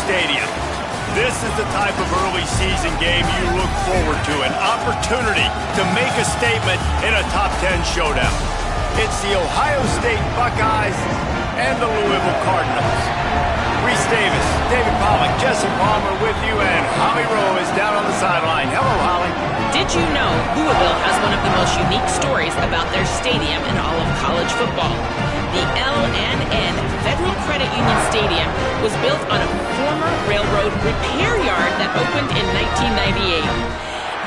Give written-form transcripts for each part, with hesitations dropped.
Stadium. This is the type of early season game you look forward to, an opportunity to make a statement in a top 10 showdown. It's the Ohio State Buckeyes and the Louisville Cardinals. Reese Davis, David Pollack, Jesse Palmer with you, and Holly Rowe is down on the sideline. Hello, Holly. Did you know Louisville has one of the most unique stories about their stadium in all of college football? The L&N Federal Credit Union Stadium was built on a former railroad repair yard that opened in 1998.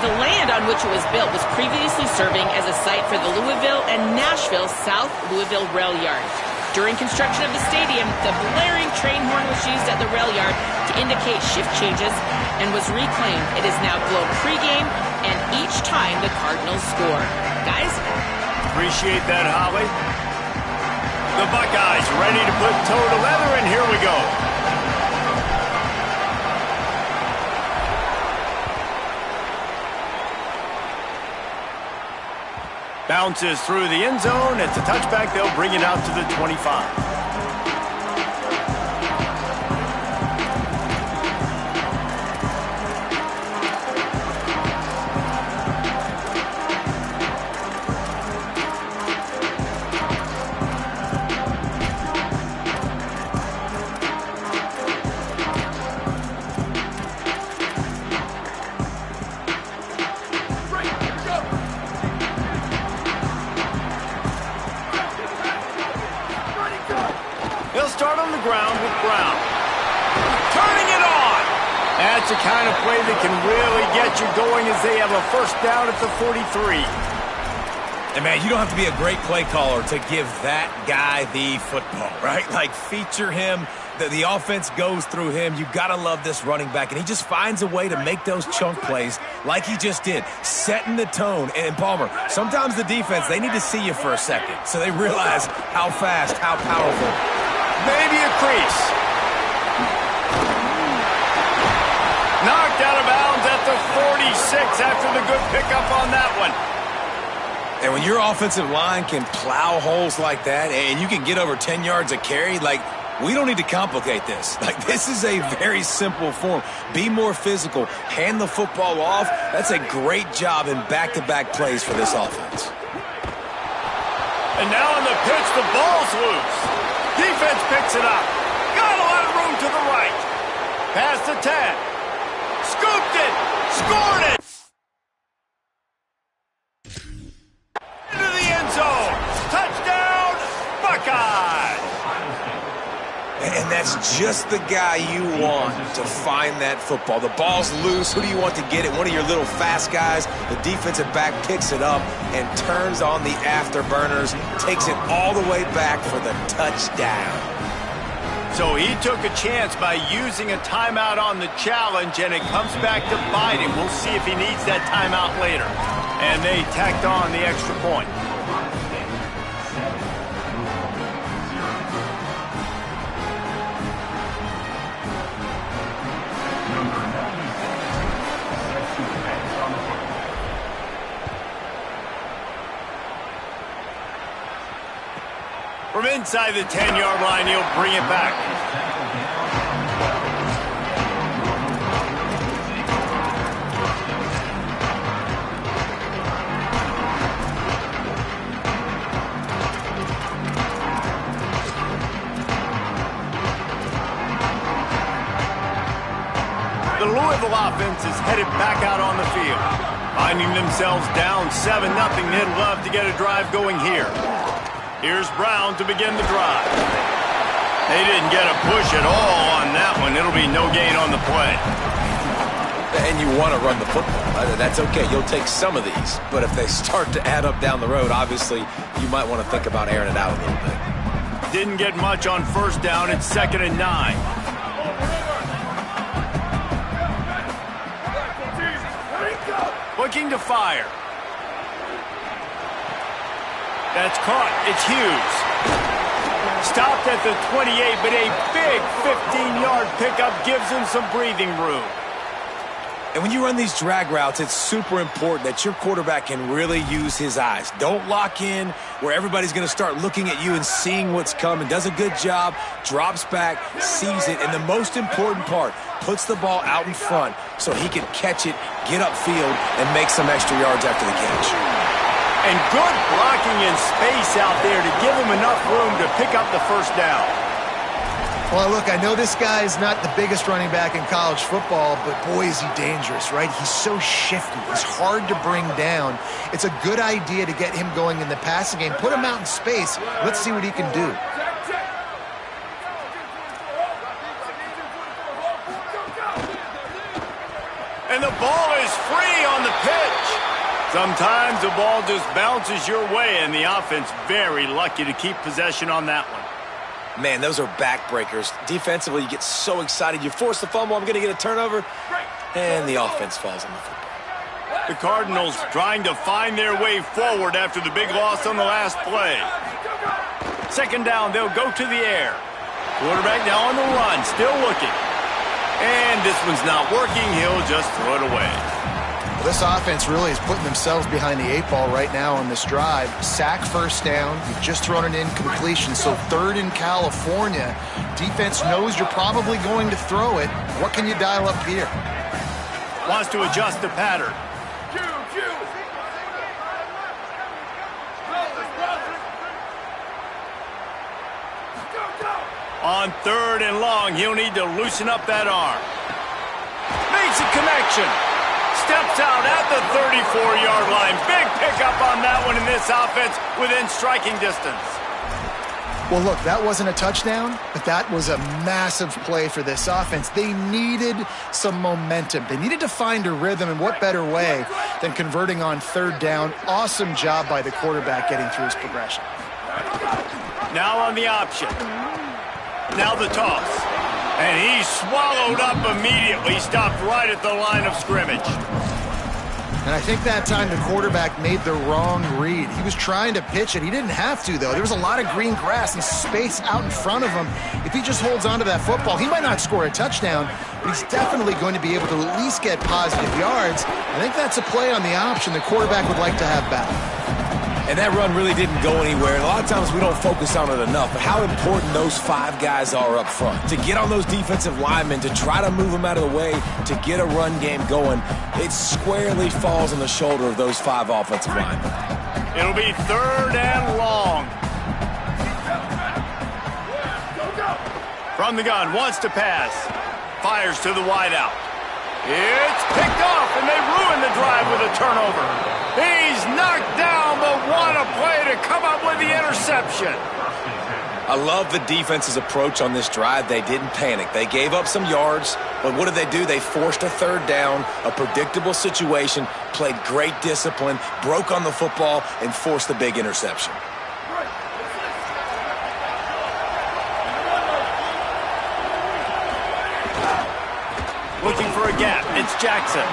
The land on which it was built was previously serving as a site for the Louisville and Nashville South Louisville Rail Yard. During construction of the stadium, the blaring train horn was used at the rail yard to indicate shift changes and was reclaimed. It is now blown pregame and each time the Cardinals score. Guys? Appreciate that, Holly. The Buckeyes ready to put toe to leather, and here we go. Bounces through the end zone. It's a touchback. They'll bring it out to the 25. Start on the ground with Brown. Turning it on! That's the kind of play that can really get you going as they have a first down at the 43. And man, you don't have to be a great play caller to give that guy the football, right? Like, feature him. The offense goes through him. You got to love this running back. And he just finds a way to make those chunk plays like he just did, setting the tone. And Palmer, sometimes the defense, they need to see you for a second so they realize how fast, how powerful. Maybe a crease. Knocked out of bounds at the 46 after the good pickup on that one. And when your offensive line can plow holes like that and you can get over 10 yards a carry, like, we don't need to complicate this. Like, this is a very simple form. Be more physical. Hand the football off. That's a great job in back-to-back plays for this offense. And now on the pitch, the ball's loose. Defense picks it up. Got a lot of room to the right. Past the 10. Scooped it. Scored it. Into the end zone. Touchdown, Buckeyes. And that's just the guy you want to find that football. The ball's loose. Who do you want to get it? One of your little fast guys. The defensive back picks it up and turns on the afterburners, takes it all the way back for the touchdown. So he took a chance by using a timeout on the challenge, and it comes back to bite him. We'll see if he needs that timeout later. And they tacked on the extra point. From inside the 10-yard line, he'll bring it back. The Louisville offense is headed back out on the field. Finding themselves down 7-0, they'd love to get a drive going here. Here's Brown to begin the drive. They didn't get a push at all on that one. It'll be no gain on the play. And you want to run the football. That's okay. You'll take some of these. But if they start to add up down the road, obviously, you might want to think about airing it out a little bit. Didn't get much on first down. It's 2nd and 9. Looking to fire. That's caught. It's Hughes. Stopped at the 28, but a big 15-yard pickup gives him some breathing room. And when you run these drag routes, it's super important that your quarterback can really use his eyes. Don't lock in where everybody's going to start looking at you and seeing what's coming. Does a good job, drops back, sees it, and the most important part, puts the ball out in front so he can catch it, get upfield, and make some extra yards after the catch. And good blocking in space out there to give him enough room to pick up the first down. Well, look, I know this guy's not the biggest running back in college football, but boy, is he dangerous, right? He's so shifty. He's hard to bring down. It's a good idea to get him going in the passing game. Put him out in space. Let's see what he can do. And the ball is free on the pitch. Sometimes the ball just bounces your way, and the offense very lucky to keep possession on that one. Man, those are backbreakers. Defensively, you get so excited. You force the fumble, I'm going to get a turnover, and the offense falls on the football. The Cardinals trying to find their way forward after the big loss on the last play. Second down, they'll go to the air. Quarterback now on the run, still looking. And this one's not working. He'll just throw it away. This offense really is putting themselves behind the 8-ball right now on this drive. Sack first down. You've just thrown an incompletion, so third in California. Defense knows you're probably going to throw it. What can you dial up here? Wants to adjust the pattern. On third and long, he'll need to loosen up that arm. Makes a connection. Steps out at the 34-yard line. Big pickup on that one in this offense within striking distance. Well, look, that wasn't a touchdown, but that was a massive play for this offense. They needed some momentum. They needed to find a rhythm, and what better way than converting on third down. Awesome job by the quarterback getting through his progression. Now on the option. Now the toss. And he swallowed up immediately, stopped right at the line of scrimmage. And I think that time the quarterback made the wrong read. He was trying to pitch it. He didn't have to, though. There was a lot of green grass and space out in front of him. If he just holds on to that football, he might not score a touchdown, but he's definitely going to be able to at least get positive yards. I think that's a play on the option the quarterback would like to have back. And that run really didn't go anywhere. And a lot of times we don't focus on it enough, but how important those 5 guys are up front. To get on those defensive linemen, to try to move them out of the way, to get a run game going, it squarely falls on the shoulder of those 5 offensive linemen. It'll be third and long. From the gun, wants to pass. Fires to the wideout. It's picked off, and they ruin the drive with a turnover. He's knocked down, but what a play to come up with the interception. I love the defense's approach on this drive. They didn't panic. They gave up some yards, but what did they do? They forced a third down, a predictable situation, played great discipline, broke on the football, and forced the big interception. Looking for a gap. It's Jackson.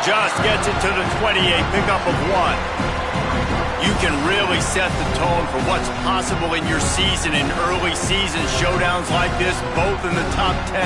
Just gets it to the 28, pickup of 1. You can really set the tone for what's possible in your season in early season showdowns like this, both in the top 10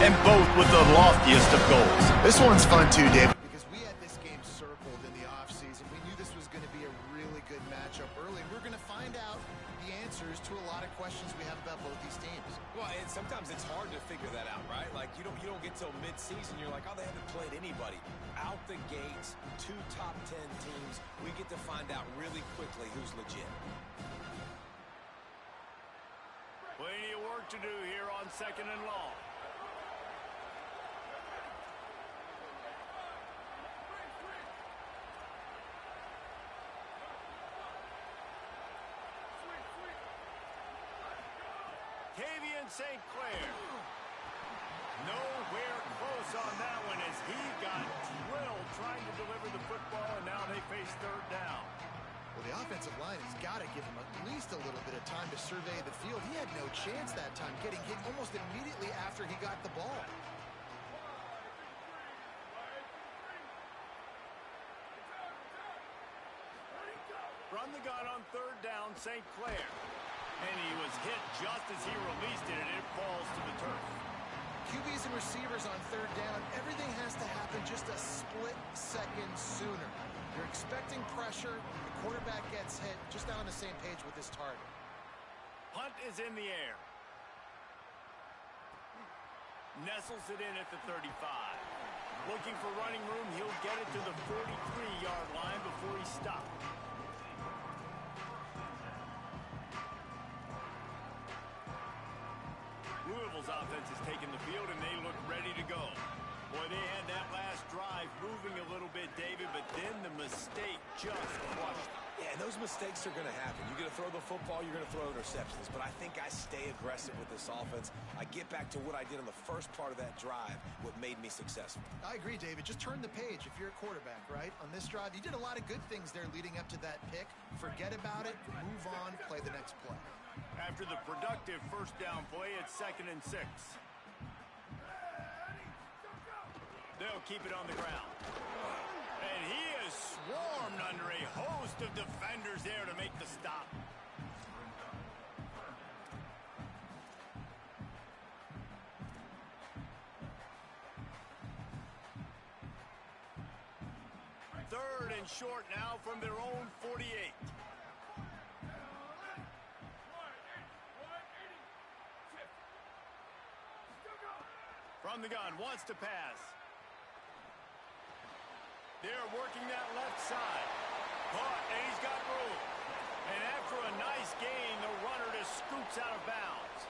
and both with the loftiest of goals. This one's fun too, David, because we had this game circled in the offseason. We knew this was going to be a really good matchup early, and we're going to find out the answers to a lot of questions we have about both these teams. Well, and sometimes it's hard to figure that out, right? Like, you don't get till mid-season, you're like, oh, they haven't played anybody. Out the gates, 2 top 10 teams, we get to find out really quickly who's legit. Plenty of work to do here on second and long. St. Clair. Nowhere close on that one as he got drilled trying to deliver the football, and now they face third down. Well, the offensive line has got to give him at least a little bit of time to survey the field. He had no chance that time, getting hit almost immediately after he got the ball. From the gun on third down, St. Clair. And he was hit just as he released it, and it falls to the turf. QBs and receivers on third down, everything has to happen just a in sooner. You're expecting pressure, the quarterback gets hit, just not on the same page with his target. Punt is in the air. Nestles it in at the 35. Looking for running room, he'll get it to the 43-yard line before he stopped. Louisville's offense has taken the field, and they look ready to go. Boy, they had that last drive moving a little bit, David, but then the mistake just crushed them. Yeah, and those mistakes are going to happen. You're going to throw the football, you're going to throw interceptions. But I think I stay aggressive with this offense. I get back to what I did in the first part of that drive, what made me successful. I agree, David. Just turn the page if you're a quarterback, right? On this drive, you did a lot of good things there leading up to that pick. Forget about it, move on, play the next play. After the productive first down play, it's 2nd and 6. They'll keep it on the ground. And he is swarmed under a host of defenders there to make the stop. Third and short now from their own 48. From the gun, wants to pass. They're working that left side. Caught, and he's got room. And after a nice gain, the runner just scoops out of bounds.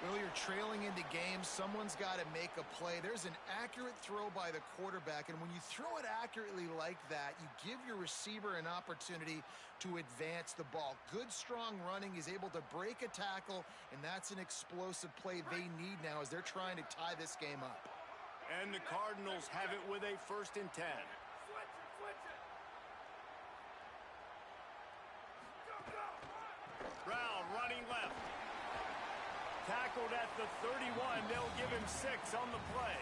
Well, you're trailing into games. Someone's got to make a play. There's an accurate throw by the quarterback, and when you throw it accurately like that, you give your receiver an opportunity to advance the ball. Good, strong running. He's able to break a tackle, and that's an explosive play they need now as they're trying to tie this game up. And the Cardinals have it with a 1st and 10. Brown running left. Tackled at the 31. They'll give him 6 on the play.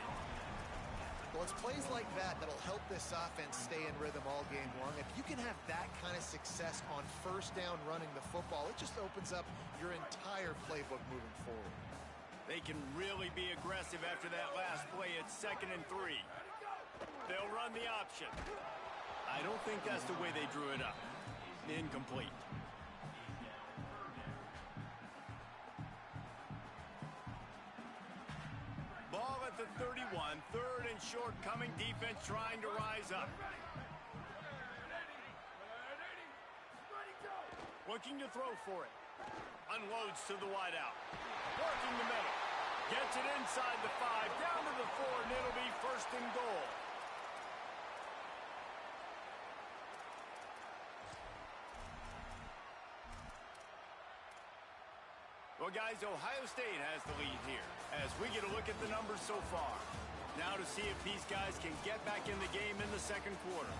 Well, it's plays like that that'll help this offense stay in rhythm all game long. If you can have that kind of success on first down running the football, it just opens up your entire playbook moving forward. They can really be aggressive after that last play. It's 2nd and 3. They'll run the option. I don't think that's the way they drew it up. Incomplete. Ball at the 31. 3rd and short coming. Defense trying to rise up. Looking to throw for it. Unloads to the wideout. Working the middle. Gets it inside the 5. Down to the 4, and it'll be 1st and goal. Well, guys, Ohio State has the lead here as we get a look at the numbers so far. Now to see if these guys can get back in the game in the 2nd quarter.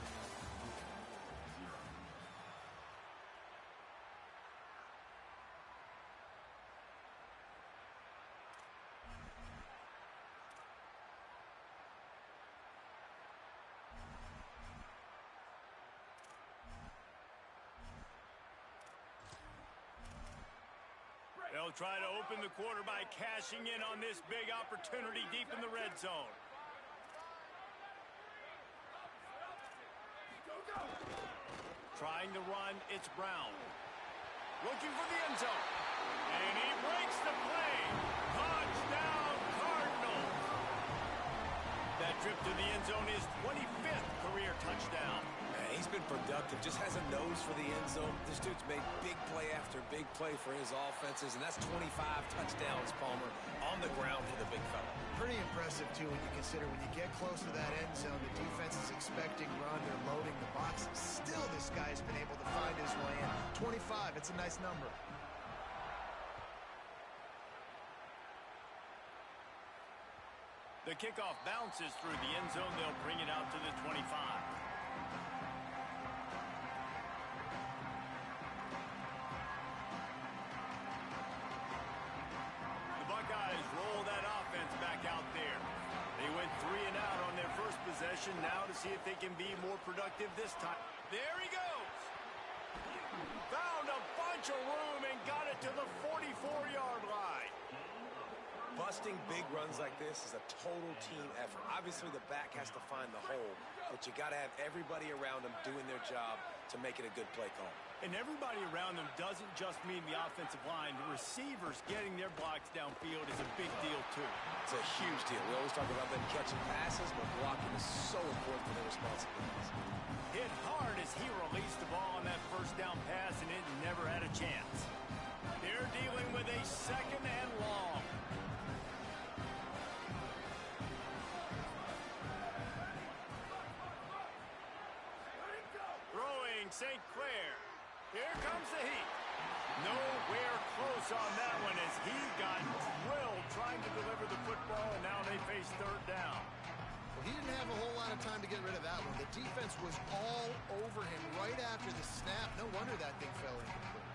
They'll try to open the quarter by cashing in on this big opportunity deep in the red zone. Trying to run, it's Brown. Looking for the end zone. And he breaks the play. Touchdown, Cardinals. That trip to the end zone is 25th career touchdown. Man, he's been productive, just has a nose for the end zone. This dude's made big play after big play for his offenses, and that's 25 touchdowns, Palmer, on the ground for the big fella. Pretty impressive, too, when you consider when you get close to that end zone, the defense is expecting run, they're loading the boxes. Still, this guy's been able to find his way in. 25, it's a nice number. The kickoff bounces through the end zone. They'll bring it out to the 25. The Buckeyes roll that offense back out there. They went 3 and out on their first possession. Now to see if they can be more productive this time. There he goes. Found a bunch of room and got it to the 44-yard line. busting big runs like this is a total team effort. Obviously, the back has to find the hole, but you got to have everybody around them doing their job to make it a good play call. And everybody around them doesn't just mean the offensive line. The receivers getting their blocks downfield is a big deal, too. It's a huge deal. We always talk about them catching passes, but blocking is so important for their responsibilities. Hit hard as he released the ball on that first down pass, and it never had a chance. They're dealing with a 2nd and long. Throwing St. Clair. Here comes the heat. Nowhere close on that one as he got drilled trying to deliver the football, and now they face 3rd down. Well, he didn't have a whole lot of time to get rid of that one. The defense was all over him right after the snap. No wonder that thing fell incomplete.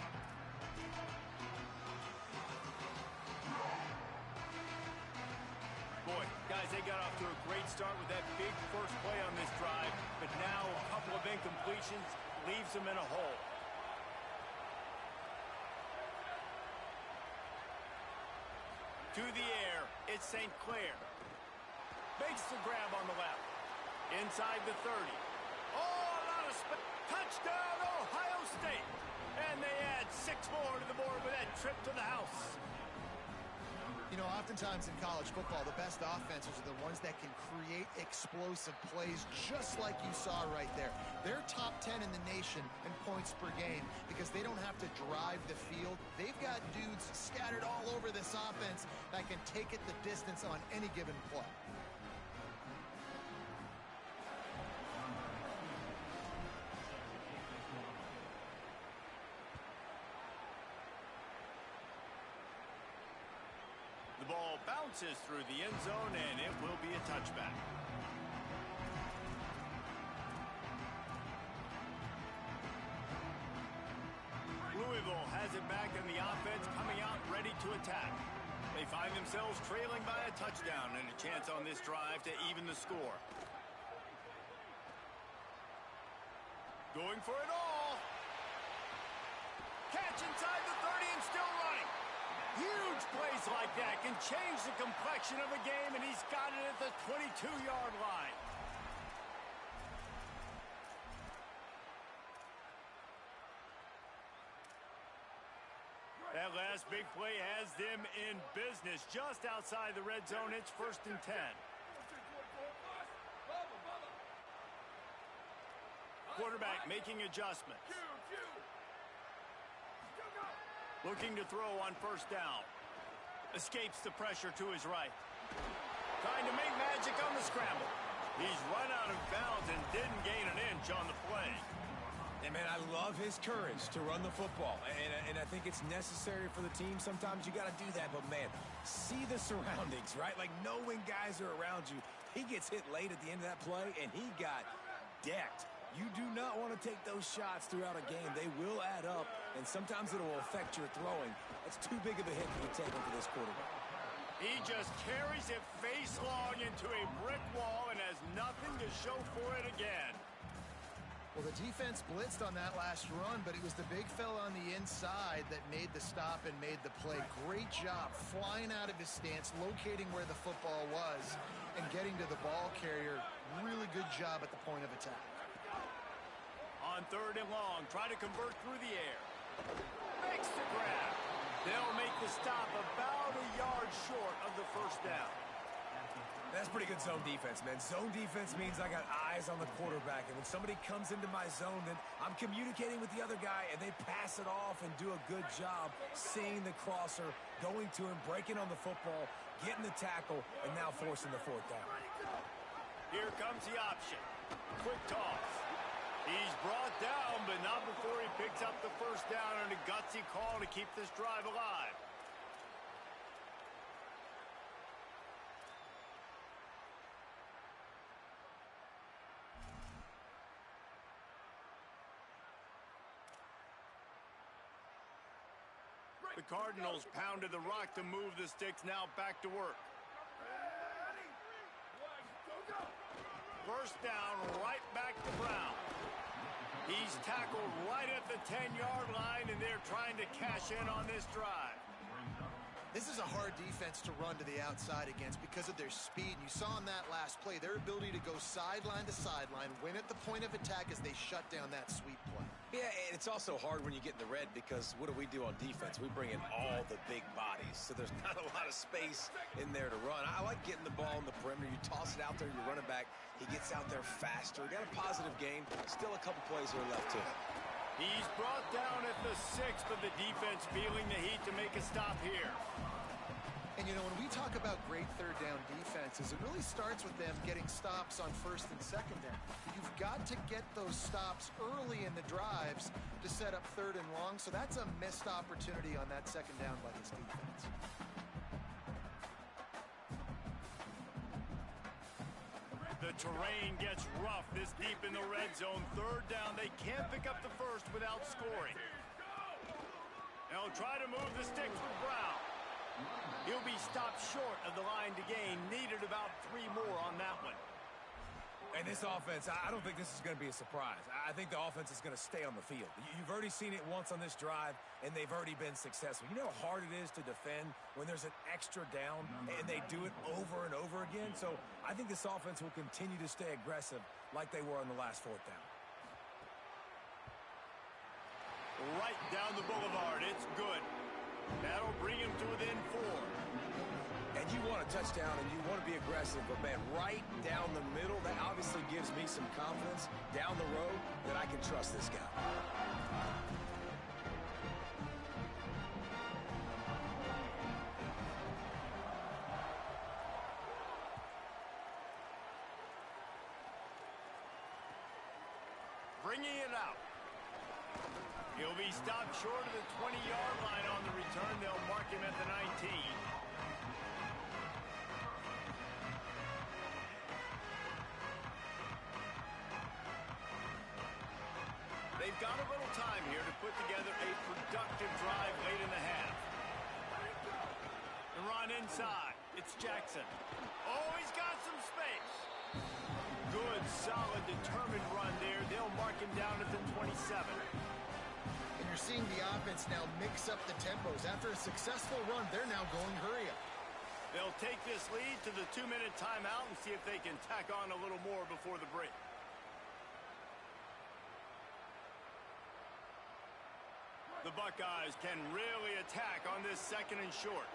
Boy, guys, they got off to a great start with that big first play on this drive, but now a couple of incompletions leaves them in a hole. To the air, it's St. Clair. Makes the grab on the left. Inside the 30. Oh, a lot of touchdown, Ohio State! And they add 6 more to the board with that trip to the house. You know, oftentimes in college football, the best offenses are the ones that can create explosive plays, just like you saw right there. They're top 10 in the nation in points per game because they don't have to drive the field. They've got dudes scattered all over this offense that can take it the distance on any given play. The ball bounces through the end zone, and it will be a touchback. Louisville has it back, and the offense coming out ready to attack. They find themselves trailing by a touchdown and a chance on this drive to even the score. Going for it all. Catch inside the 30 and still running. Huge plays like that can change the complexion of a game, and he's got it at the 22-yard line. That last big play has them in business just outside the red zone. It's 1st and 10. Quarterback making adjustments. Looking to throw on 1st down. Escapes the pressure to his right. Trying to make magic on the scramble. He's run out of bounds and didn't gain an inch on the play. And, man, I love his courage to run the football. And I think it's necessary for the team. Sometimes you got to do that. But, man, see the surroundings, right? Like, know when guys are around you. He gets hit late at the end of that play, and he got decked. You do not want to take those shots throughout a game. They will add up, and sometimes it will affect your throwing. That's too big of a hit to be taken for this quarterback. He just carries it face long into a brick wall and has nothing to show for it again. Well, the defense blitzed on that last run, but it was the big fella on the inside that made the stop and made the play. Great job flying out of his stance, locating where the football was, and getting to the ball carrier. Really good job at the point of attack. On 3rd and long, try to convert through the air. Makes the grab. They'll make the stop about a yard short of the 1st down. That's pretty good zone defense, man. Zone defense means I got eyes on the quarterback, and when somebody comes into my zone, then I'm communicating with the other guy, and they pass it off and do a good job seeing the crosser, going to him, breaking on the football, getting the tackle, and now forcing the 4th down. Here comes the option. Quick toss. He's brought down, but not before he picks up the 1st down and a gutsy call to keep this drive alive. The Cardinals pounded the rock to move the sticks, now back to work. 1st down, right back to Brown. He's tackled right at the 10-yard line, and they're trying to cash in on this drive. This is a hard defense to run to the outside against because of their speed. And you saw in that last play their ability to go sideline to sideline, win at the point of attack as they shut down that sweep play. Yeah, and it's also hard when you get in the red because what do on defense? We bring in all the big bodies, so there's not a lot of space in there to run. I like getting the ball in the perimeter. You toss it out there, you run it back. He gets out there faster. Got a positive game. Still a couple plays here left to him. He's brought down at the 6th, but the defense feeling the heat to make a stop here. And, you know, when we talk about great third down defenses, it really starts with them getting stops on first and second down. You've got to get those stops early in the drives to set up third and long, so that's a missed opportunity on that second down by this defense. The terrain gets rough this deep in the red zone. Third down, they can't pick up the first without scoring. They'll try to move the sticks with Brown. He'll be stopped short of the line to gain. Needed about 3 more on that one. And this offense, I don't think this is going to be a surprise. I think the offense is going to stay on the field. You've already seen it once on this drive, and they've already been successful. You know how hard it is to defend when there's an extra down, and they do it over and over again? So I think this offense will continue to stay aggressive like they were on the last 4th down. Right down the boulevard. It's good. That'll bring him to within 4. And you want a touchdown and you want to be aggressive, but man, right down the middle, that obviously gives me some confidence down the road that I can trust this guy. Bringing it out. He'll be stopped short of the 20-yard line on the return. They'll mark him at the 19. They've got a little time here to put together a productive drive late in the half. And run inside. It's Jackson. Oh, he's got some space. Good, solid, determined run there. They'll mark him down at the 27. And you're seeing the offense now mix up the tempos. After a successful run, they're now going hurry up. They'll take this lead to the 2-minute timeout and see if they can tack on a little more before the break. The Buckeyes can really attack on this 2nd and short.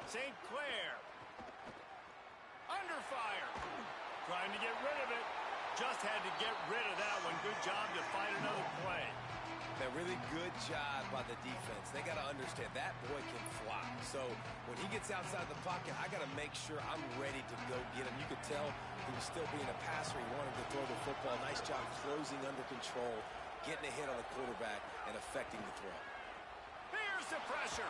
St. Clair. Under fire. Trying to get rid of it. Just had to get rid of that one. Good job to find another play. A really good job by the defense. They got to understand that boy can fly. So when he gets outside the pocket, I got to make sure I'm ready to go get him. You could tell he was still being a passer. He wanted to throw the football. Nice job closing under control, getting a hit on the quarterback, and affecting the throw. Here's the pressure.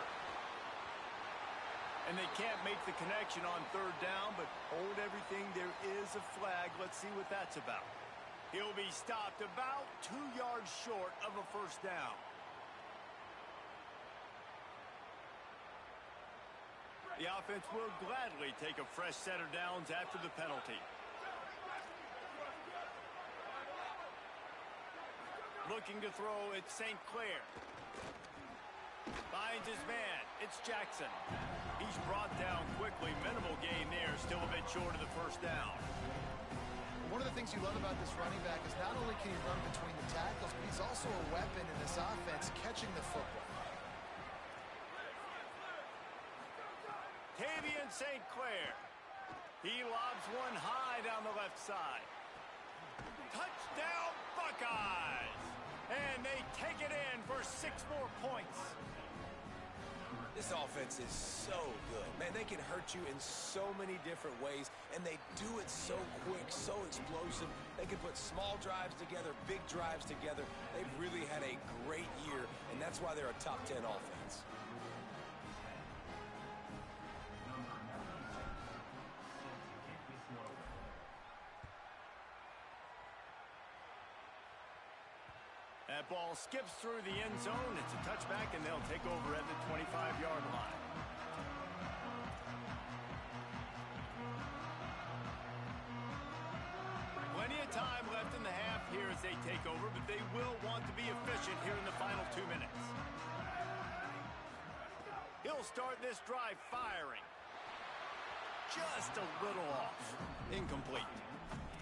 And they can't make the connection on 3rd down, but hold everything. There is a flag. Let's see what that's about. He'll be stopped about 2 yards short of a 1st down. The offense will gladly take a fresh set of downs after the penalty. Looking to throw, it's St. Clair. Finds his man. It's Jackson. He's brought down quickly. Minimal gain there. Still a bit short of the 1st down. One of the things you love about this running back is not only can he run between the tackles, but he's also a weapon in this offense catching the football. Tavian St. Clair. He lobs one high down the left side. Touchdown, Buckeyes! And they take it in for 6 more points. This offense is so good. Man, they can hurt you in so many different ways, and they do it so quick, so explosive. They can put small drives together, big drives together. They've really had a great year, and that's why they're a top 10 offense. That ball skips through the end zone. It's a touchback, and they'll take over at the 25-yard line. take over, but they will want to be efficient here in the final 2 minutes. He'll start this drive firing. Just a little off. Incomplete.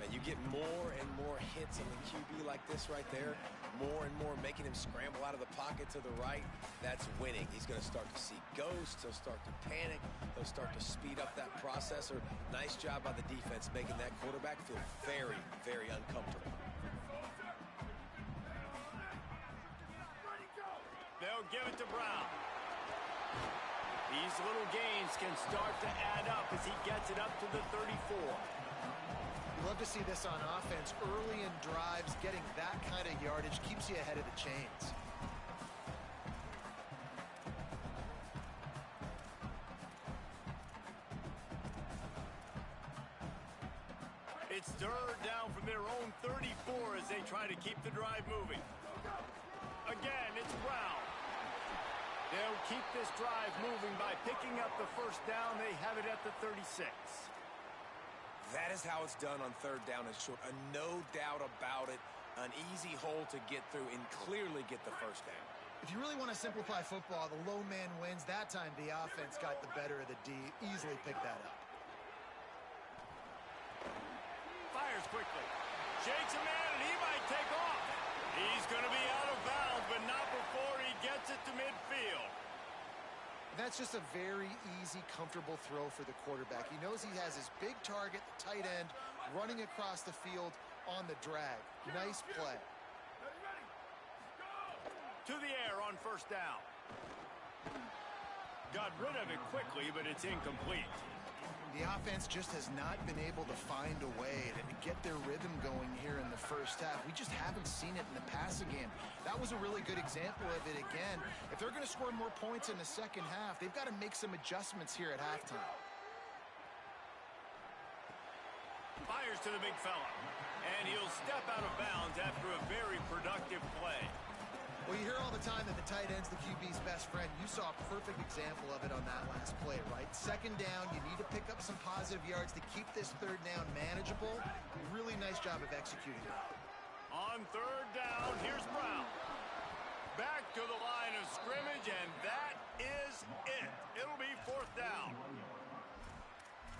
And you get more and more hits on the QB like this right there, more and more making him scramble out of the pocket to the right. That's winning. He's going to start to see ghosts. He'll start to panic. He'll start to speed up that processor. Nice job by the defense making that quarterback feel very, very uncomfortable. They'll give it to Brown. These little gains can start to add up as he gets it up to the 34. You love to see this on offense. Early in drives, getting that kind of yardage keeps you ahead of the chains. It's third down from their own 34 as they try to keep the drive moving. Again, it's Brown. They'll keep this drive moving by picking up the first down. They have it at the 36. That is how it's done on third down and short. No doubt about it. An easy hole to get through and clearly get the first down. If you really want to simplify football, the lone man wins. That time the offense got the better of the D. Easily picked that up. Fires quickly. Shakes a man and he might take off. He's going to be out of bounds, but not before he gets it to midfield. That's just a very easy, comfortable throw for the quarterback. He knows he has his big target, the tight end, running across the field on the drag. Nice play. To the air on first down. Got rid of it quickly, but it's incomplete. The offense just has not been able to find a way to get their rhythm going here in the first half. We just haven't seen it in the passing game. That was a really good example of it again. If they're going to score more points in the second half, they've got to make some adjustments here at halftime. Fires to the big fella. And he'll step out of bounds after a very productive play. Well, you hear all the time that the tight end's the QB's best friend. You saw a perfect example of it on that last play, right? Second down, you need to pick up some positive yards to keep this third down manageable. Really nice job of executing it. On third down, here's Brown. Back to the line of scrimmage, and that is it. It'll be fourth down.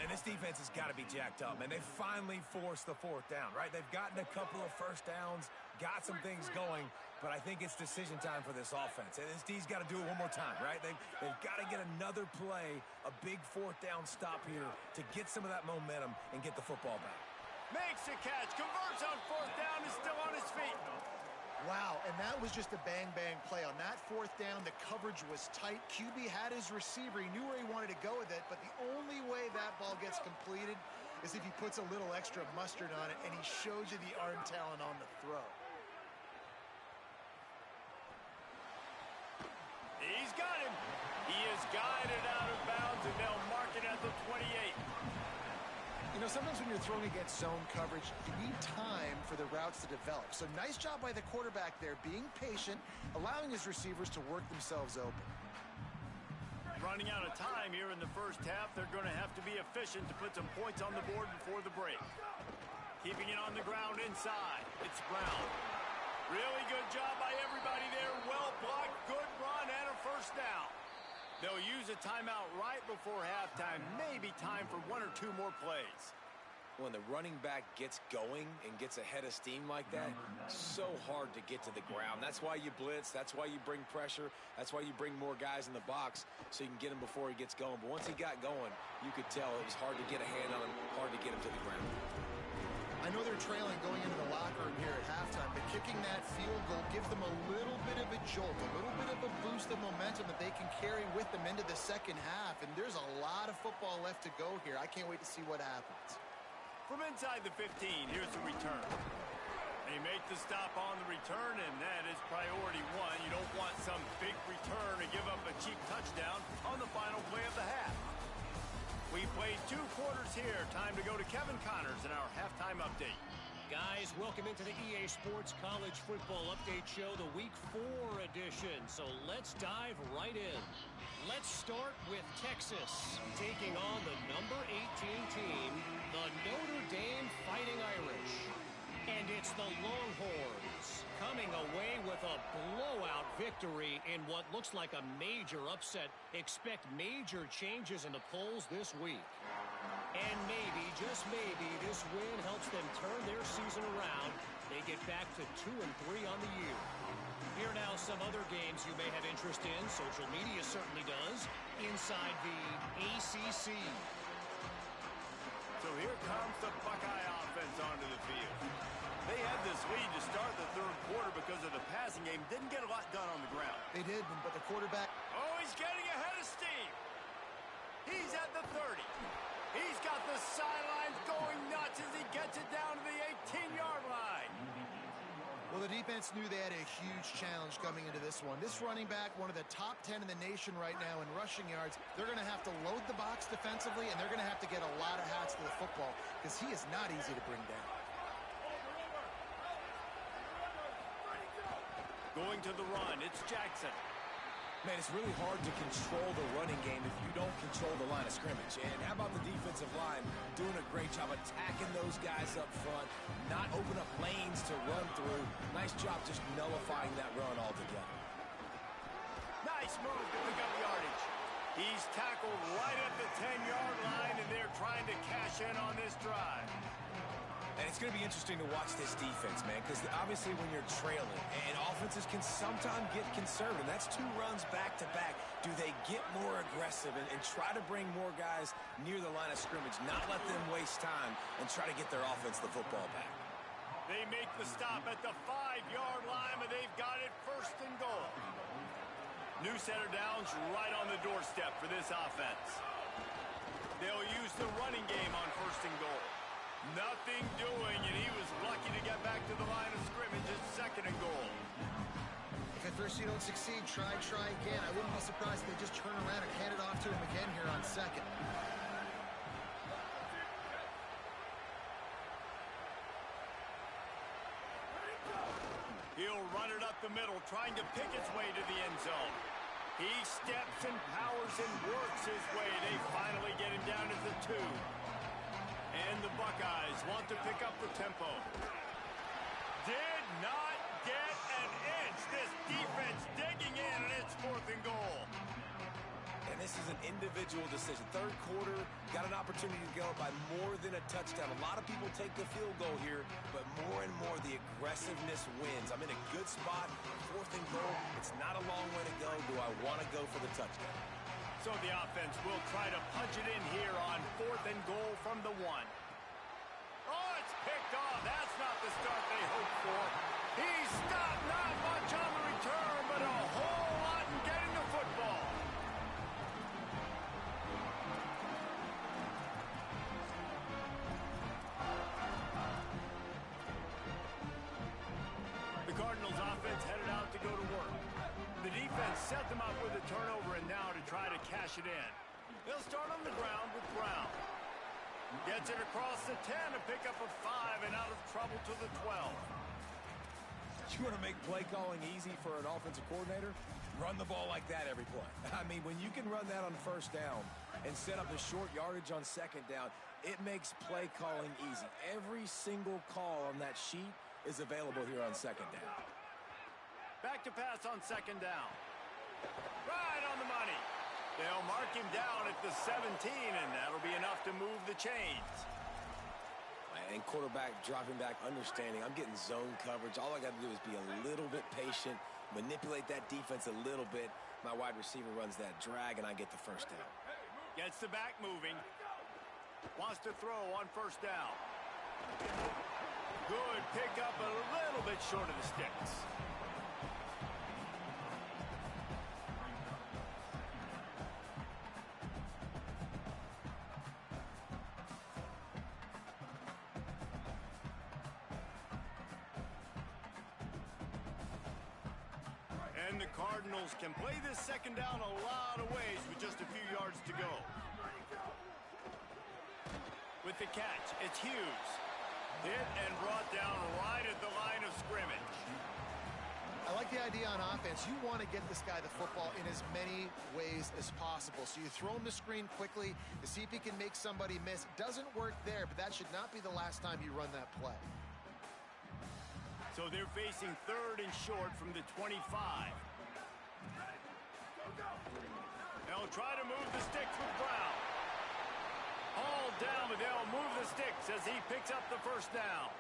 And this defense has got to be jacked up, man. They finally forced the fourth down, right? They've gotten a couple of first downs, got some things going, but I think it's decision time for this offense. And this D's got to do it one more time, right? They've got to get another play, a big fourth down stop here to get some of that momentum and get the football back. Makes the catch, converts on fourth down, is still on his feet. Wow, and that was just a bang-bang play. On that fourth down, the coverage was tight. QB had his receiver. He knew where he wanted to go with it, but the only way that ball gets completed is if he puts a little extra mustard on it, and he shows you the arm talent on the throw. He's got him. He is guided out of bounds, and they'll mark it at the 28. You know, sometimes when you're throwing against zone coverage, you need time for the routes to develop. So nice job by the quarterback there, being patient, allowing his receivers to work themselves open. Running out of time here in the first half, they're going to have to be efficient to put some points on the board before the break. Keeping it on the ground inside. It's Brown. Really good job by everybody there. Well blocked, good run, and a first down. They'll use a timeout right before halftime. Maybe time for one or two more plays. When the running back gets going and gets ahead of steam like that, so hard to get to the ground. That's why you blitz. That's why you bring pressure. That's why you bring more guys in the box so you can get him before he gets going. But once he got going, you could tell it was hard to get a hand on him, hard to get him to the ground. I know they're trailing going into the locker room here at halftime, but kicking that field goal gives them a little bit of a jolt, a little bit of a boost of momentum that they can carry with them into the second half. And there's a lot of football left to go here. I can't wait to see what happens. From inside the 15, here's the return. They make the stop on the return, and that is priority one. You don't want some big return to give up a cheap touchdown on the final play of the half. We played 2 quarters here. Time to go to Kevin Connors in our halftime update. Guys, welcome into the EA Sports College Football Update Show, the Week 4 edition. So let's dive right in. Let's start with Texas, taking on the number 18 team, the Notre Dame Fighting Irish. And it's the Longhorns. coming away with a blowout victory in what looks like a major upset. Expect major changes in the polls this week. And maybe, just maybe, this win helps them turn their season around. They get back to 2-3 on the year. Here now some other games you may have interest in. Social media certainly does. Inside the ACC. So here comes the Buckeye offense onto the field. They had this lead to start the third quarter because of the passing game. Didn't get a lot done on the ground. They did, but the quarterback... Oh, he's getting ahead of steam. He's at the 30. He's got the sidelines going nuts as he gets it down to the 18-yard line. Well, the defense knew they had a huge challenge coming into this one. This running back, one of the top 10 in the nation right now in rushing yards, they're going to have to load the box defensively, and they're going to have to get a lot of hats to the football because he is not easy to bring down. Going to the run, it's Jackson. Man, it's really hard to control the running game if you don't control the line of scrimmage. And how about the defensive line doing a great job attacking those guys up front, not open up lanes to run through. Nice job just nullifying that run altogether. Nice move to pick up yardage. He's tackled right at the 10-yard line, and they're trying to cash in on this drive. And it's going to be interesting to watch this defense, man, because obviously when you're trailing, and offenses can sometimes get conservative. That's 2 runs back-to-back. Do they get more aggressive and try to bring more guys near the line of scrimmage, not let them waste time, and try to get their offense the football back? They make the stop at the 5-yard line, but they've got it first and goal. New set of downs right on the doorstep for this offense. They'll use the running game on first and goal. Nothing doing, and he was lucky to get back to the line of scrimmage at second and goal. If at first you don't succeed, try again. I wouldn't be surprised if they just turn around and hand it off to him again here on second. He'll run it up the middle, trying to pick its way to the end zone. He steps and powers and works his way. They finally get him down to the 2. And the Buckeyes want to pick up the tempo. Did not get an inch. This defense digging in, and it's 4th and goal. And this is an individual decision. Third quarter, got an opportunity to go by more than a touchdown. A lot of people take the field goal here, but more and more the aggressiveness wins. I'm in a good spot, 4th and goal. It's not a long way to go. Do I want to go for the touchdown? So the offense will try to punch it in here on 4th and goal from the 1. Oh, it's picked off. That's not the start they hoped for. He stopped, not much on the return, but a whole lot in getting the football. The Cardinals offense headed out to go to work. The defense set them up with a turnover and now to try to cash it in. They'll start on the ground with Brown. Gets it across the 10 to pick up a 5 and out of trouble to the 12. You want to make play calling easy for an offensive coordinator? Run the ball like that every play. I mean, when you can run that on first down and set up the short yardage on second down, it makes play calling easy. Every single call on that sheet is available here on second down. Back to pass on second down. Right on the money. They'll mark him down at the 17, and that'll be enough to move the chains. And quarterback dropping back, understanding I'm getting zone coverage. All I got to do is be a little bit patient, manipulate that defense a little bit. My wide receiver runs that drag, and I get the first down. Gets the back moving. Wants to throw on first down. Good pick up, a little bit short of the sticks. And the Cardinals can play this second down a lot of ways with just a few yards to go. With the catch, it's Hughes. Hit and brought down right at the line of scrimmage. I like the idea on offense. You want to get this guy the football in as many ways as possible. So you throw him the screen quickly to see if he can make somebody miss. Doesn't work there, but that should not be the last time you run that play. So they're facing 3rd and short from the 25. They'll try to move the sticks with Brown. All down, but they'll move the sticks as he picks up the first down.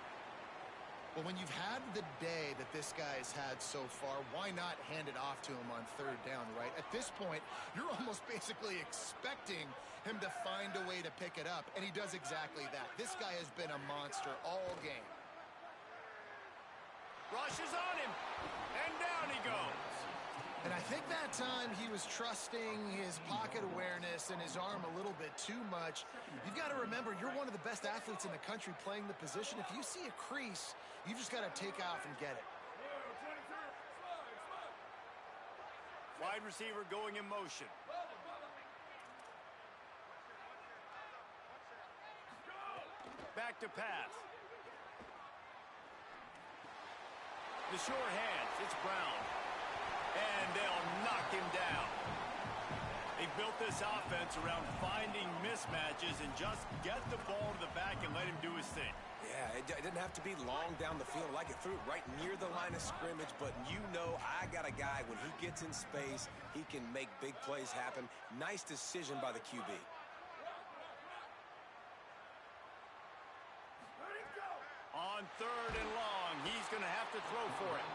Well, when you've had the day that this guy has had so far, why not hand it off to him on 3rd down, right? At this point, you're almost basically expecting him to find a way to pick it up, and he does exactly that. This guy has been a monster all game. Rushes on him, and down he goes. And I think that time he was trusting his pocket awareness and his arm a little bit too much. You've got to remember, you're one of the best athletes in the country playing the position. If you see a crease, you just got to take off and get it. Wide receiver going in motion. Back to pass. The short hands, it's Brown. And they'll knock him down. They built this offense around finding mismatches and just get the ball to the back and let him do his thing. Yeah, it didn't have to be long down the field. Like it threw it right near the line of scrimmage, but you know I got a guy, when he gets in space, he can make big plays happen. Nice decision by the QB. On 3rd and long, he's going to have to throw for it.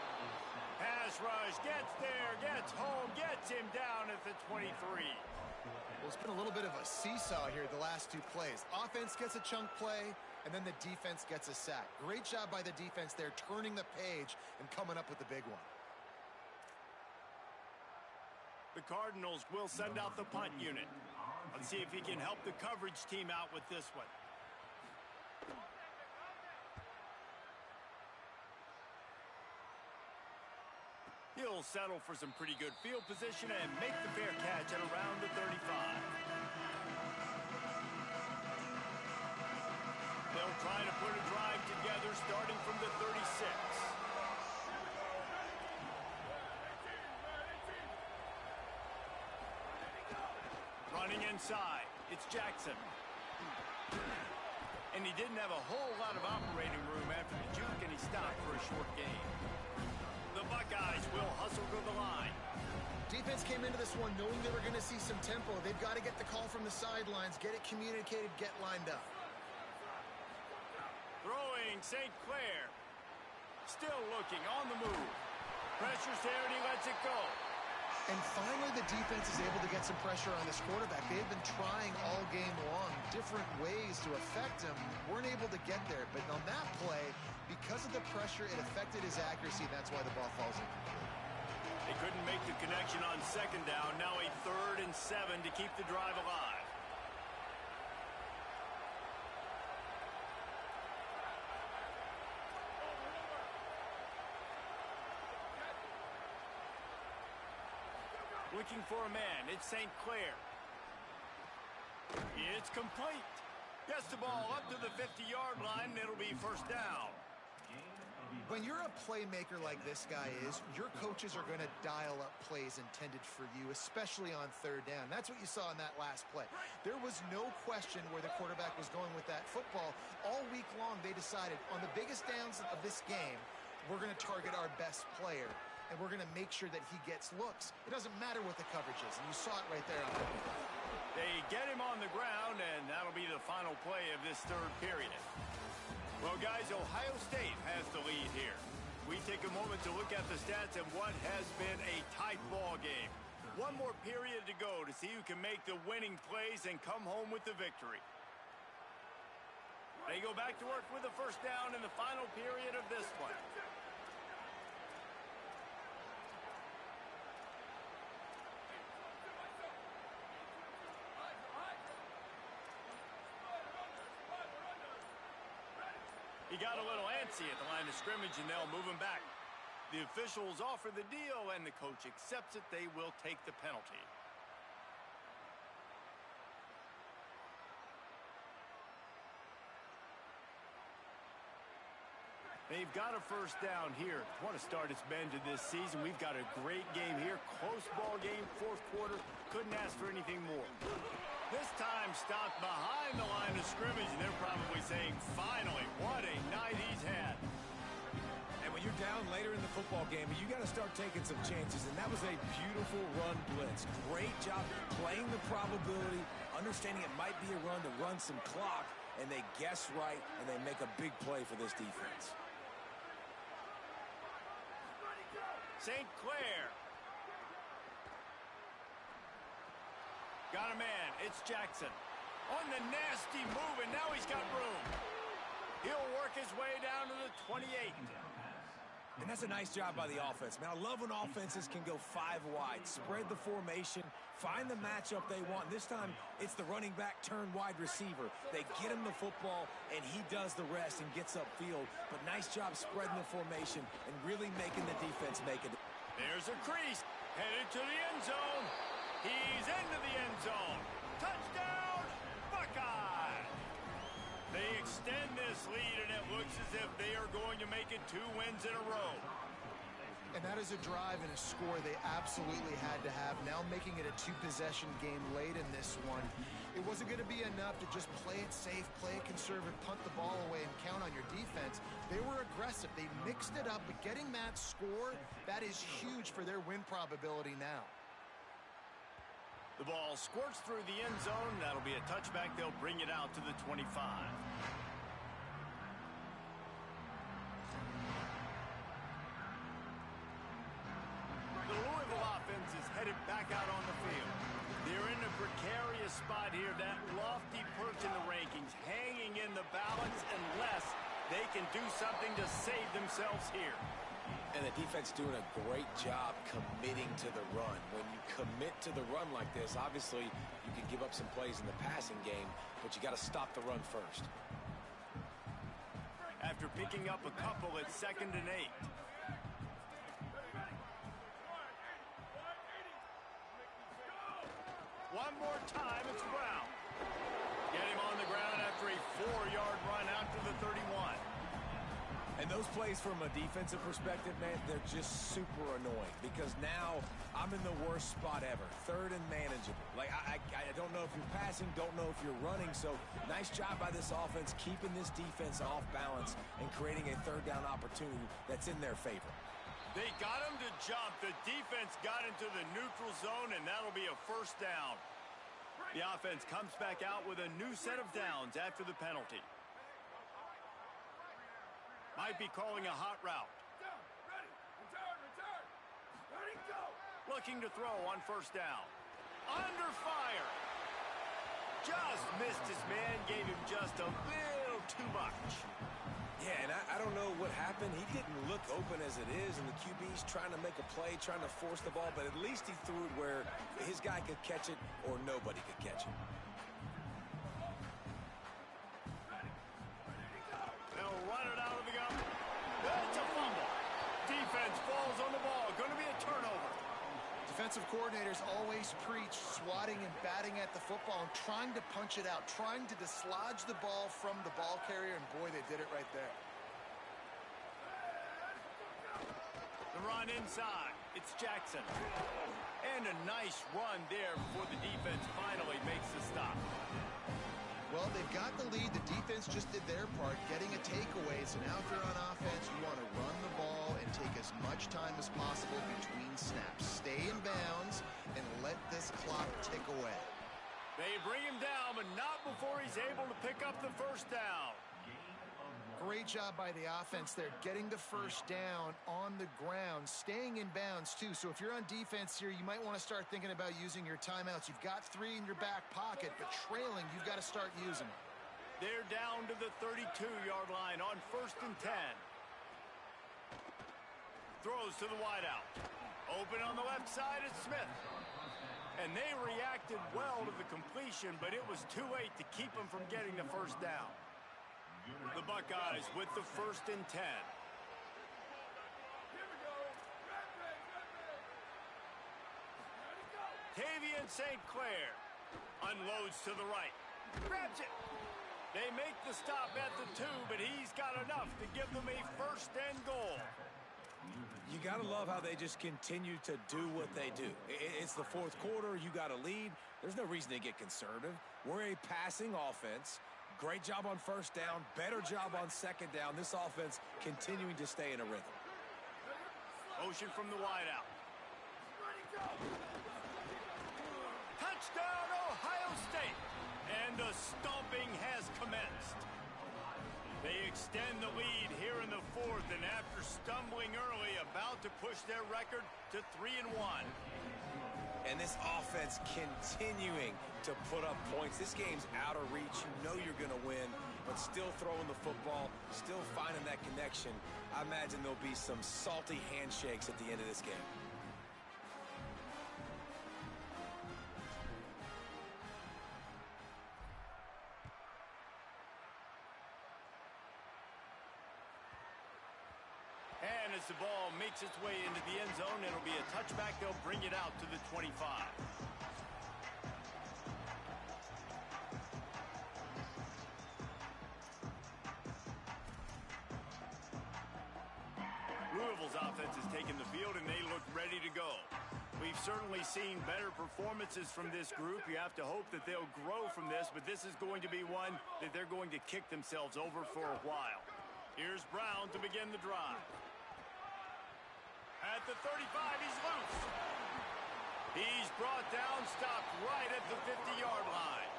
Pass rush, gets there, gets home, gets him down at the 23. Well, it's been a little bit of a seesaw here the last 2 plays. Offense gets a chunk play, and then the defense gets a sack. Great job by the defense there, turning the page and coming up with the big one. The Cardinals will send out the punt unit. Let's see if he can help the coverage team out with this one. He'll settle for some pretty good field position and make the fair catch at around the 35. They'll try to put a drive together starting from the 36. Running inside, it's Jackson. And he didn't have a whole lot of operating room after the juke, and he stopped for a short gain. The Buckeyes will hustle to the line. Defense came into this one knowing they were going to see some tempo. They've got to get the call from the sidelines, get it communicated, get lined up. Throwing St. Clair. Still looking on the move. Pressure's there and he lets it go. And finally the defense is able to get some pressure on this quarterback. They've been trying all game long different ways to affect him. Weren't able to get there, but on that play, because of the pressure, it affected his accuracy, and that's why the ball falls in. They couldn't make the connection on 2nd down. Now a 3rd and 7 to keep the drive alive. Looking for a man. It's St. Clair. It's complete. Gets the ball up to the 50-yard line, and it'll be 1st down. When you're a playmaker like this guy is, your coaches are going to dial up plays intended for you, especially on 3rd down. That's what you saw in that last play. There was no question where the quarterback was going with that football. All week long, they decided on the biggest downs of this game, we're going to target our best player, and we're going to make sure that he gets looks. It doesn't matter what the coverage is, and you saw it right there on the play. They get him on the ground, and that'll be the final play of this 3rd period. Well, guys, Ohio State has the lead here. We take a moment to look at the stats and what has been a tight ball game. One more period to go to see who can make the winning plays and come home with the victory. They go back to work with a 1st down in the final period of this one. He got a little antsy at the line of scrimmage, and they'll move him back. The officials offer the deal, and the coach accepts it. They will take the penalty. They've got a 1st down here. Want to start its bend to this season. We've got a great game here. Close ball game, 4th quarter. Couldn't ask for anything more. This time stopped behind the line of scrimmage, and they're probably saying, finally, what a night he's had. And when you're down later in the football game, you got to start taking some chances, and that was a beautiful run blitz. Great job playing the probability, understanding it might be a run to run some clock, and they guess right, and they make a big play for this defense. St. Clair. Got a man. It's Jackson. On the nasty move, and now he's got room. He'll work his way down to the 28. And that's a nice job by the offense. Man, I love when offenses can go 5 wide, spread the formation, find the matchup they want. This time, it's the running back turned wide receiver. They get him the football, and he does the rest and gets upfield. But nice job spreading the formation and really making the defense make it. There's a crease. Headed to the end zone. He's into the end zone. Touchdown, Buckeye! They extend this lead, and it looks as if they are going to make it 2 wins in a row. And that is a drive and a score they absolutely had to have. Now making it a 2-possession game late in this one. It wasn't going to be enough to just play it safe, play it conservative, punt the ball away, and count on your defense. They were aggressive. They mixed it up, but getting that score, that is huge for their win probability now. The ball squirts through the end zone. That'll be a touchback. They'll bring it out to the 25. The Louisville offense is headed back out on the field. They're in a precarious spot here. That lofty perch in the rankings, hanging in the balance unless they can do something to save themselves here. And the defense doing a great job committing to the run. When you commit to the run like this, obviously you can give up some plays in the passing game, but you got to stop the run first. After picking up a couple, it's 2nd and 8. One more time, it's Brown. Get him on the ground after a 4-yard run out to the 31. And those plays from a defensive perspective, man, they're just super annoying because now I'm in the worst spot ever. 3rd and manageable. Like, I don't know if you're passing, don't know if you're running. So nice job by this offense keeping this defense off balance and creating a 3rd down opportunity that's in their favor. They got him to jump. The defense got into the neutral zone, and that'll be a 1st down. The offense comes back out with a new set of downs after the penalty. Might be calling a hot route. Return, go. Looking to throw on 1st down. Under fire. Just missed his man, gave him just a little too much. Yeah, and I don't know what happened. He didn't look open as it is, and the QB's trying to make a play, trying to force the ball, but at least he threw it where his guy could catch it or nobody could catch it. They'll run it out of the gun. That's a fumble. Defense falls on the ball. Going to be a turnover. Defensive coordinators always preach swatting and batting at the football and trying to punch it out, trying to dislodge the ball from the ball carrier, and boy, they did it right there. The run inside. It's Jackson. And a nice run there before the defense finally makes the stop. Well, they've got the lead. The defense just did their part, getting a takeaway. So now if you're on offense, you want to run the ball and take as much time as possible between snaps. Stay in bounds and let this clock tick away. They bring him down, but not before he's able to pick up the 1st down. Great job by the offense there, getting the 1st down on the ground, staying in bounds too. So if you're on defense here, you might want to start thinking about using your timeouts. You've got 3 in your back pocket, but trailing, you've got to start using them. They're down to the 32-yard line on 1st and 10. Throws to the wideout. Open on the left side is Smith. And they reacted well to the completion, but it was too late to keep them from getting the 1st down. The Buckeyes with the 1st and 10. Tavian St. Clair unloads to the right. Grabs it. They make the stop at the 2, but he's got enough to give them a 1st and goal. You got to love how they just continue to do what they do. It's the 4th quarter. You got a lead. There's no reason to get conservative. We're a passing offense. Great job on first down, better job on second down. This offense continuing to stay in a rhythm. Motion from the wideout. Touchdown, Ohio State! And the stomping has commenced. They extend the lead here in the fourth, and after stumbling early, about to push their record to 3-1. And this offense continuing to put up points. This game's out of reach. You know you're going to win, but still throwing the football, still finding that connection. I imagine there'll be some salty handshakes at the end of this game. And as the ball makes its way into the end zone, it'll be a touchback. They'll bring it out to the 25. Louisville's offense has taken the field, and they look ready to go. We've certainly seen better performances from this group. You have to hope that they'll grow from this, but this is going to be one that they're going to kick themselves over for a while. Here's Brown to begin the drive. At the 35, he's loose. He's brought down, stopped right at the 50-yard line.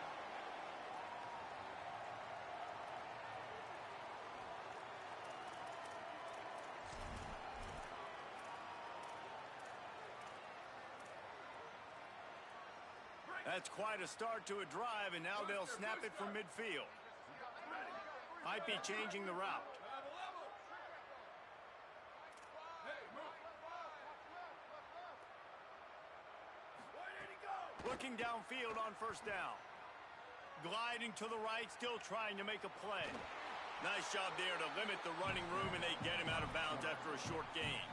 That's quite a start to a drive, and now they'll snap it from midfield. Might be changing the route. Looking downfield on first down. Gliding to the right, still trying to make a play. Nice job there to limit the running room, and they get him out of bounds after a short gain.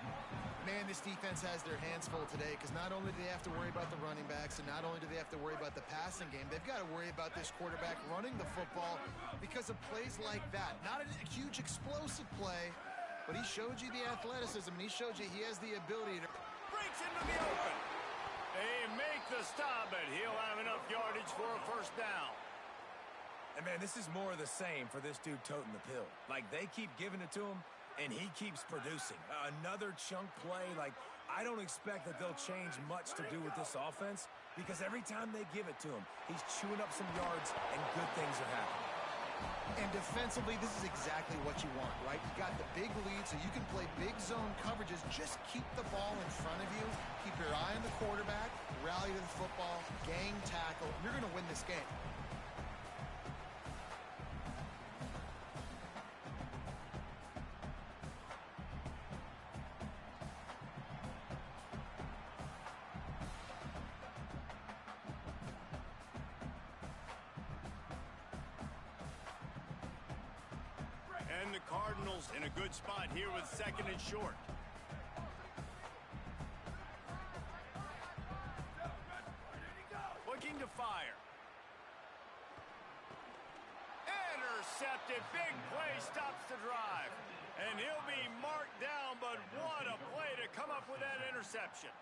Man, this defense has their hands full today because not only do they have to worry about the running backs and not only do they have to worry about the passing game, they've got to worry about this quarterback running the football because of plays like that. Not a huge explosive play, but he showed you the athleticism, and he showed you he has the ability to... Breaks into the open. They make the stop, but he'll have enough yardage for a first down. And, man, this is more of the same for this dude toting the pill. Like, they keep giving it to him, and he keeps producing. Another chunk play. Like, I don't expect that they'll change much to do with this offense because every time they give it to him, he's chewing up some yards, and good things are happening. And defensively, this is exactly what you want, right? You got the big lead, so you can play big zone coverages. Just keep the ball in front of you. Keep your eye on the quarterback. Rally to the football. Gang tackle. You're going to win this game. And the Cardinals in a good spot here with second and short. Looking to fire. Intercepted. Big play stops the drive. And he'll be marked down, but what a play to come up with that interception.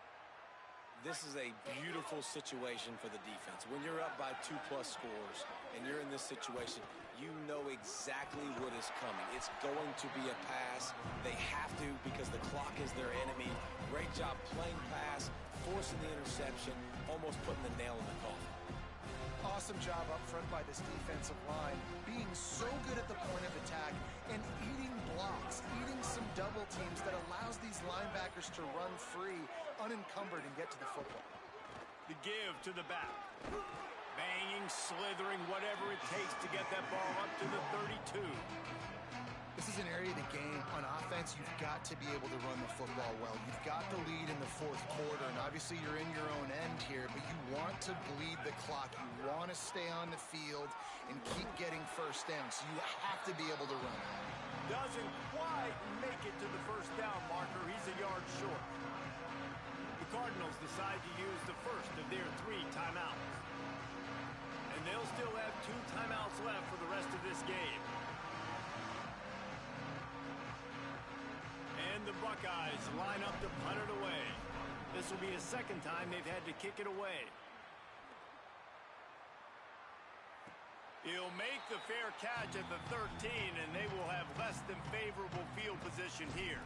This is a beautiful situation for the defense. When you're up by 2+ scores and you're in this situation, you know exactly what is coming. It's going to be a pass. They have to because the clock is their enemy. Great job playing pass, forcing the interception, almost putting the nail in the coffin. Awesome job up front by this defensive line, being so good at the point of attack and eating blocks, eating some double teams that allows these linebackers to run free, unencumbered, and get to the football. The give to the back. Banging, slithering, whatever it takes to get that ball up to the 32. This is an area of the game. On offense, you've got to be able to run the football well. You've got the lead in the fourth quarter, and obviously you're in your own end here, but you want to bleed the clock. You want to stay on the field and keep getting first down, so you have to be able to run. Doesn't quite make it to the first down marker. He's a yard short. The Cardinals decide to use the first of their 3 timeouts. And they'll still have 2 timeouts left for the rest of this game. And the Buckeyes line up to punt it away. This will be a second time they've had to kick it away. He'll make the fair catch at the 13, and they will have less than favorable field position here.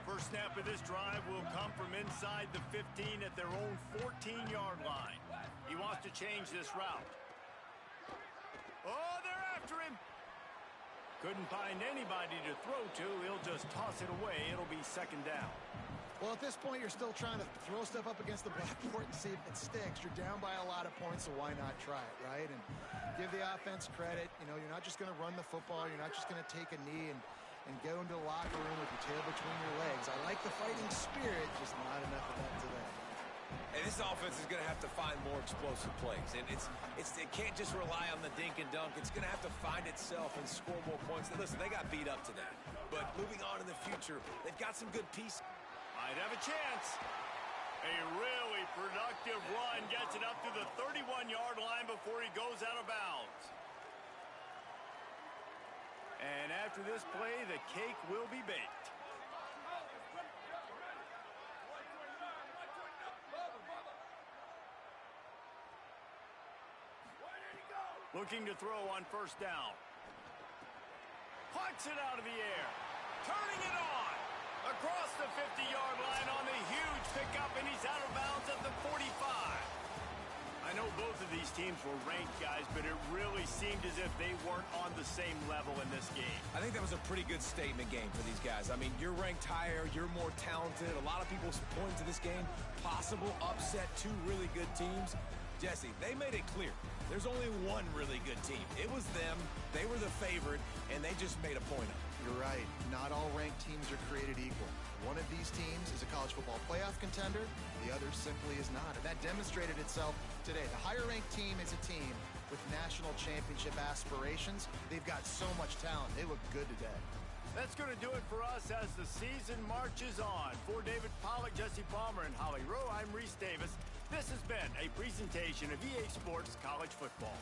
First snap of this drive will come from inside the 15 at their own 14-yard line. He wants to change this route. Oh, they're after him. Couldn't find anybody to throw to. He'll just toss it away. It'll be second down. Well, at this point, you're still trying to throw stuff up against the blackboard and see if it sticks. You're down by a lot of points, so why not try it, right? And give the offense credit. You know, you're not just going to run the football. You're not just going to take a knee and go into the locker room with your tail between your legs. I like the fighting spirit, just not enough of that today. And this offense is going to have to find more explosive plays. And it can't just rely on the dink and dunk. It's going to have to find itself and score more points. And listen, they got beat up today. But moving on in the future, they've got some good pieces. Might have a chance. A really productive run gets it up to the 31-yard line before he goes out of bounds. And after this play, the cake will be baked. Looking to throw on first down. Plucks it out of the air. Turning it on. Across the 50-yard line on the huge pickup, and he's out of bounds at the 45. I know both of these teams were ranked, guys, but it really seemed as if they weren't on the same level in this game. I think that was a pretty good statement game for these guys. I mean, you're ranked higher, you're more talented. A lot of people point to this game, possible upset, two really good teams. Jesse, they made it clear. There's only one really good team. It was them. They were the favorite, and they just made a point of it. You're right. Not all ranked teams are created equal. One of these teams is a college football playoff contender. The other simply is not. And that demonstrated itself today. The higher-ranked team is a team with national championship aspirations. They've got so much talent. They look good today. That's going to do it for us as the season marches on. For David Pollack, Jesse Palmer, and Holly Rowe, I'm Reese Davis. This has been a presentation of EA Sports College Football.